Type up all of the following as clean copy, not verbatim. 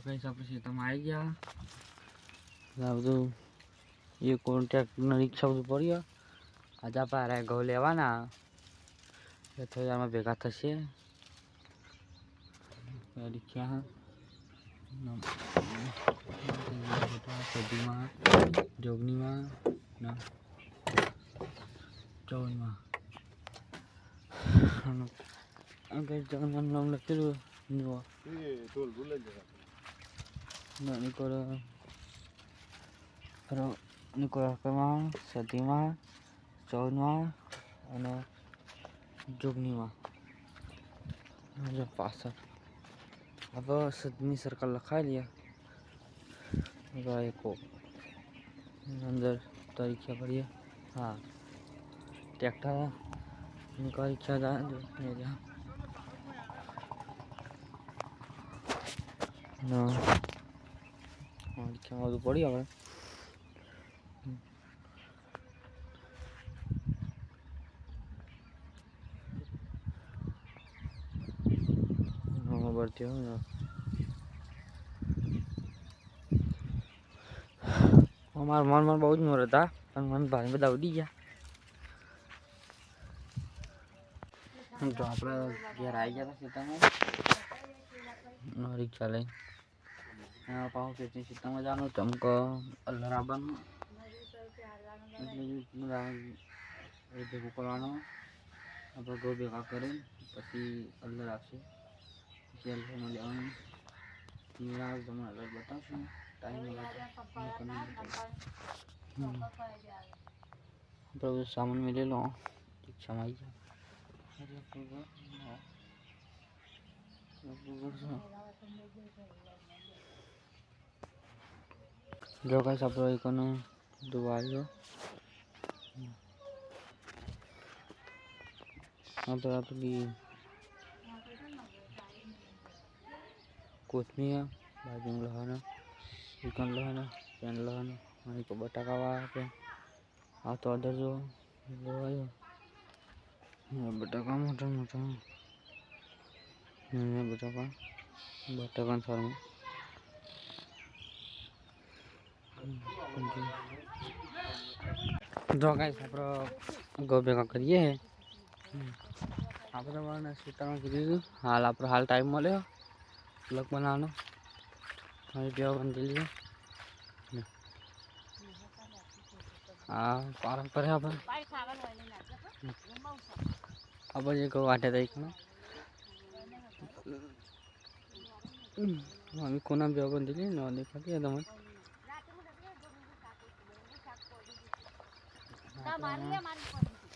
guys આપણે ખેતરમાં આવી ગયા આ બધું એ કોન્ટ્રાક્ટનો રિક્ષા બધું પડ્યો આજે આપણે ઘઉં લેવાના એ થોડી આમાં ભેગા થશે રિક્ષા સદીમાં જોગનીમાં ના ચોવનમાં આગળ જવાનું નામ લખેલું નિકોલમાં સદીમાં ચોવનમાં અને જોગનીમાં પાછળ હવે સદમી સર્કલ લખાઈ લે એકો અંદર તો રિક્ષા પડીએ હા ટ્રેક્ટર નિકો રિક્ષા રિક્ષામાં બધું પડી આપણે ભરતી હોય ને અમારા મન બહુ જ મોર હતા પણ મને ભાઈ બધા ઉડી ગયા તો આપણે ઘેર આવી ગયા હતા સીતામાં રિક્ષા લઈ પાછું પેટની સીતામાં જવાનું ચમક અલ્લર આવવાનું એટલે ભેગું કરવાનું આપણે ઘઉં ભેગા કરીને પછી અલ્લર આવશે પછી અલ્લરમાં લેવાનું મેળા તમને અલ્લર બતાવશું ટાઈમ આપણે સામાન મેળેલો રિક્ષામાં આવી ગયા જો ગાઈસ આપણે એકનો દુવાયો આપણે આપણી કોથમીર બાજુ લહાના ચિકન લહાના પેન લહાના અને તો બટાકા આપે આ તો અડર જો દુવાયો બટાકા મોટા મોટા બટાકા ફાર્મ જો ગાઈસ આપણે ઘઉં ભેગા કરીએ આપણે તમારે સીતામાં કીધું હાલ આપણે હાલ ટાઈમ મળ્યો લગ બનાવવાનો હવે બેવ બાંધી લઈએ હા પારંપર આપણે જે ઘઉં વાટે તઈ আমি কোনাম বেව বান্ধি લઈએ ને દેખાતી તમને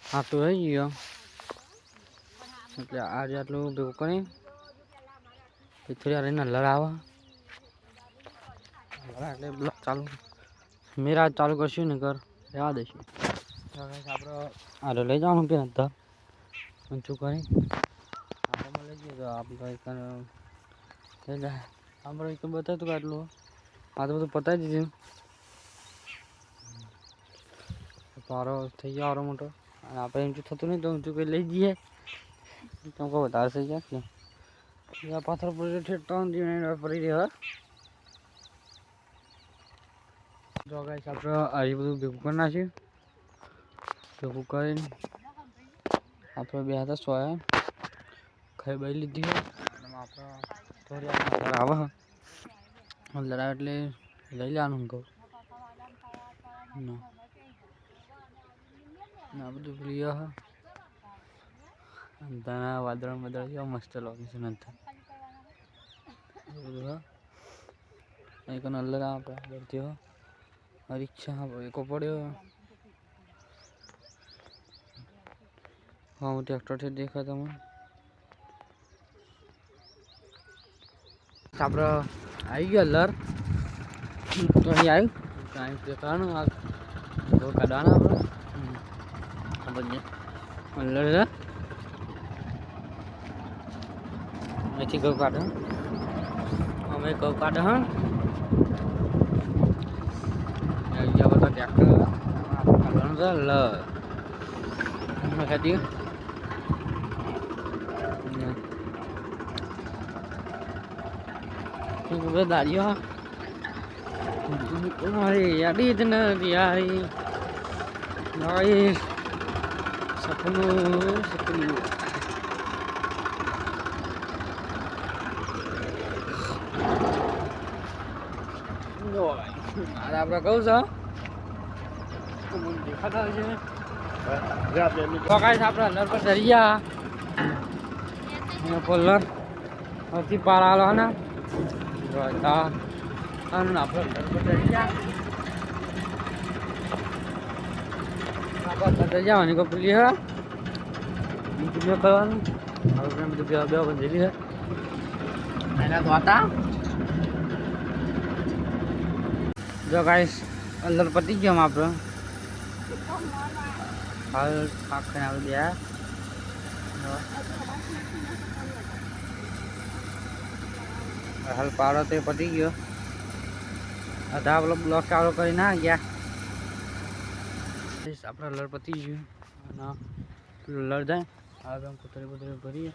હા તો થઈ ગયો એટલે આજે આટલું ભેગું કરી થોડી વાર એના લડાવા એટલે બ્લોક ચાલુ મેરા ચાલુ કરશું ને ઘર રહેવા દઈશું આપણે આરે લઈ જવાનું કે હતા ઊંચું કરી આપણે લઈ જઈએ તો આપણે આપણે એક બતાવતું કે આટલું આ તો બધું પતાવી દીધું પારો થઈ ગયો આરો મોટો અને આપણે ઊંચું થતું નહીં તો ઊંચું કંઈ લઈ જઈએ તમને વધારે થઈ જાય પાથર પડી ઠેઠ પડી રહ્યા જો ગાઈસ આપણે આ બધું ભેગું કરી નાખ્યું ભેગું કરીને આપણે બે હતા સોયા ખાઈ બાઈ લીધી આપણે થોડી આવે લડાવે એટલે લઈ લેવાનું કહું ના બધું પ્રિય અંધારા વાદળ વાદળ જેવા મસ્ત લોકેશન હતા બધું એક અલ્લર આપણે ભરતી રિક્ષા એકો પડ્યો હા હું ટ્રેક્ટરથી દેખાય તમને આપણે આવી ગયો અલ્લર તો અહીં આવ્યું દેખાવાનું આ કાઢવાના આપણે અલ્લર અહીંથી ઘઉં કાઢે અમે ઘઉં કાઢે હા બીજા બધા ટ્રેક્ટર કાઢવાનું છે ખેતી બધા દાડીઓ અરે યાદી જ નથી યારી સપનું સપનું આપણે કહું છો દેખાતા છે આપણે હલર પર દરિયા પોલર હતી પાર આલો ને આપણે હલર પર દરિયા જવાની કોઈ પુલી હે પુલીઓ કરવાનું હવે બધું બે બંધેલી છે એના ધોતા જો ગાઈસ અંદર પતી ગયો આપણે હાલ પાક ખાઈને આવી ગયા હાલ પાડો તે પતી ગયો અધા પેલો બ્લોક ચાલુ કરી ના ગયા આપણે લડ પતી ગયું લડ જાય હવે કુતરી ભરીએ